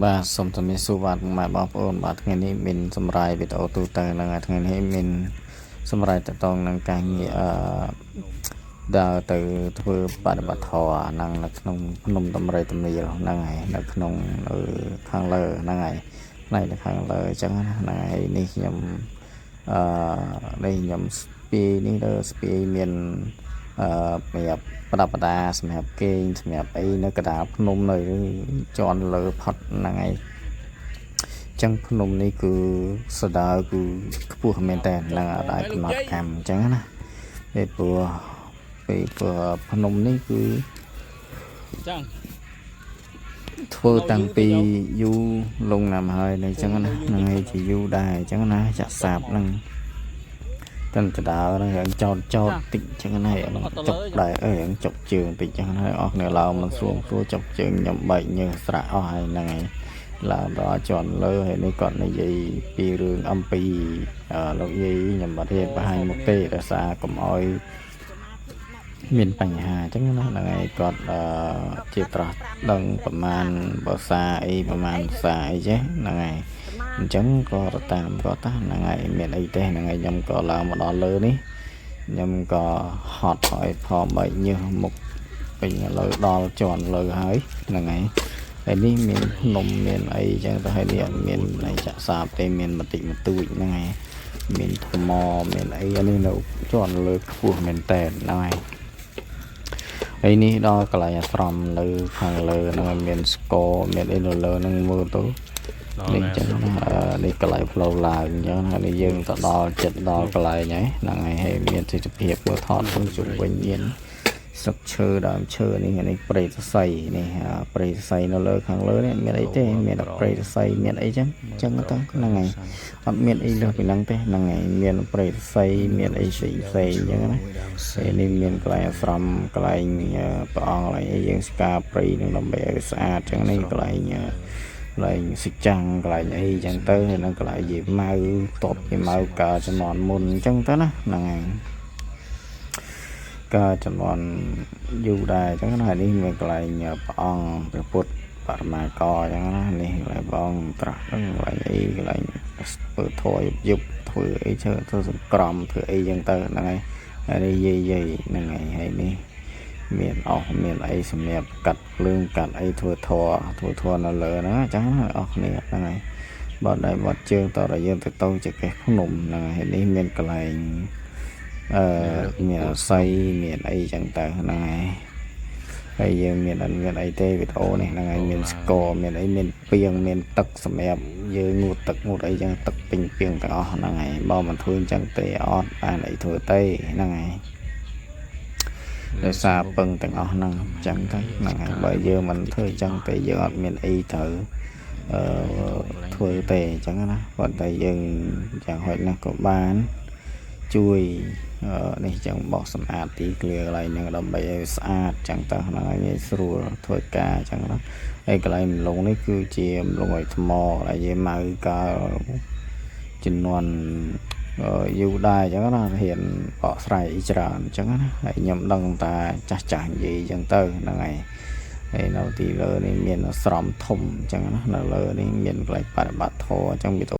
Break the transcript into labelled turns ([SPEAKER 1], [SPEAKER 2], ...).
[SPEAKER 1] បាទសូមជំរាបសួរបាទម៉ែបងប្អូនបាទថ្ងៃនេះមានសម្រាយវីដេអូទូទៅនឹងថ្ងៃនេះមានសម្រាយតតងនឹងការងារដើរទៅធ្វើបដិបត្តិធម៌ហ្នឹងនៅក្នុងភ្នំតម្រៃទំនាលហ្នឹងហើយនៅក្នុងខាងលើហ្នឹងហើយផ្នែកនៅខាងលើអញ្ចឹងហ្នឹងហើយនេះខ្ញុំនេះខ្ញុំស្ពាយនេះទៅស្ពាយមានសម្រាប់ប្រដាប់ប្រដាសម្រាប់គេងសម្រាប់អីនៅកណ្ដាលភ្នំនៅជាន់លើផុតហ្នឹងហើយចឹងភ្នំនេះគឺសដើគឺខ្ពស់មែនតើនឹងអត់អាចកំណត់កម្មអញ្ចឹងណាពេលព្រោះភ្នំនេះគឺ
[SPEAKER 2] ចឹង
[SPEAKER 1] ធ្វើតាំងពីយូរលងណាស់ហើយអញ្ចឹងណាហ្នឹងហើយជាយូរដែរអញ្ចឹងណាចាក់សាបហ្នឹងតើដើហ្នឹងចោតតិចចឹងណាចុកដែរហ្នឹងចុកជើងតិចចឹងហើយអស់គ្នាឡើងមិនស្រួលចុកជើងខ្ញុំបែកញើសស្រាក់អស់ហើយហ្នឹងហើយឡើងដល់ជាន់លើហើយនេះគាត់និយាយពីរឿងអំពីលោកយាយខ្ញុំបាត់រៀបបង្ហាញមុខទេដោយសារកុំអោយមានបញ្ហាអញ្ចឹងណាហ្នឹងហើយគាត់ជាប្រោះដឹងប្រមាណភាសាអីប្រមាណភាសាអីចេះហ្នឹងហើយអញ្ចឹងក៏តាមគាត់ហ្នឹងហើយមានអីទេហ្នឹងហើយខ្ញុំក៏ឡើងមកដល់លើនេះខ្ញុំក៏ហត់ឲ្យផងបែកញើសមុខពេញលើដល់ជាន់លើហើយហ្នឹងហើយហើយនេះមានភ្នំមានអីចឹងទៅហើយនេះអត់មានអីចាក់សាបទេមានបន្តិចបន្តួចហ្នឹងហើយមានថ្មមានអីអានេះនៅជាន់លើខ្ពស់មែនតើហ្នឹងហើយនេះដល់កន្លែងអាស្រមនៅខាងលើហ្នឹងមានស្គរមានអីនៅលើហ្នឹងមើលទៅនេះចឹងនេះកន្លែងផ្លូវឡើងអញ្ចឹងហើយនេះយើងទៅដល់ចិត្តដល់កន្លែងហ្នឹងហើយមានទិដ្ឋភាពមើលថតទៅជុំវិញមានស្លឹកឈើដើមឈើនេះព្រៃសរសៃនេះព្រៃសរសៃនៅលើខាងលើនេះមានអីទេមានតែព្រៃសរសៃមានអីចឹងទៅហ្នឹងហើយអត់មានអីលើសពីហ្នឹងទេហ្នឹងហើយមានព្រៃសរសៃមានអីផ្សេងអញ្ចឹងណាហើយនេះមានកន្លែងអាស្រមកន្លែងព្រះអង្គកន្លែងអីយើងស្ការព្រៃនឹងដើម្បីឲ្យស្អាតចឹងនេះកន្លែងសិចាំងកន្លែងអីចឹងទៅហើយនឹងកន្លែងយាយម៉ៅតបយាយម៉ៅកាចំនួនមុនអញ្ចឹងទៅណាហ្នឹងហើយក៏ចំនួនយូរដែរអញ្ចឹងណានេះមានកន្លែងព្រះអង្គព្រះពុទ្ធបរមាកអញ្ចឹងណានេះកន្លែងព្រះអង្គត្រាស់ហ្នឹងកន្លែងអីកន្លែងធ្វើធွာយប់ធ្វើអីធ្វើសង្ក្រមធ្វើអីចឹងទៅហ្នឹងហើយហើយនេះយាយហ្នឹងហើយនេះមានអស់មានអីសម្រាប់កាត់ភ្លើងកាត់អីធ្វើធွာនៅលើហ្នឹងអញ្ចឹងអស់គ្នាហ្នឹងហើយបាត់ដៃបាត់ជើងតរយើងទៅចកេះភ្នំហ្នឹងហើយនេះមានកន្លែងមានអស័យមានអីចឹងទៅហ្នឹងហើយយើងមានអីទេវីដេអូនេះហ្នឹងហើយមានស្គរមានអីមានពីងមានទឹកសម្រាប់យើងងូតទឹកងូតអីចឹងទឹកពេញពីងទាំងអស់ហ្នឹងហើយបើមិនធ្វើអញ្ចឹងទេអត់បានអីធ្វើទេហ្នឹងហើយដោយសារពឹងទាំងអស់ហ្នឹងអញ្ចឹងទៅហ្នឹងហើយបើយើងមិនធ្វើអញ្ចឹងទេយើងអត់មានអីត្រូវធ្វើទេអញ្ចឹងណាប៉ុន្តែយើងយ៉ាងហោចណាស់ក៏បានជួយនេះចឹងបោសសម្អាតទីឃ្លាកន្លែងហ្នឹងដើម្បីឲ្យស្អាតចឹងទៅហ្នឹងហើយងាយស្រួលធ្វើការចឹងណាហើយកន្លែងម្លងនេះគឺជាម្លងឲ្យថ្មដែលយើងម៉ៅកាលចំនួនយូរដែរចឹងណារៀនបកស្រាយច្រើនចឹងណាហើយខ្ញុំដឹងតាចាស់និយាយចឹងទៅហ្នឹងហើយហើយនៅទីលើនេះមានស្រមធំចឹងណានៅលើនេះមានកន្លែងបដិបត្តិធម៌ចឹងវាទៅ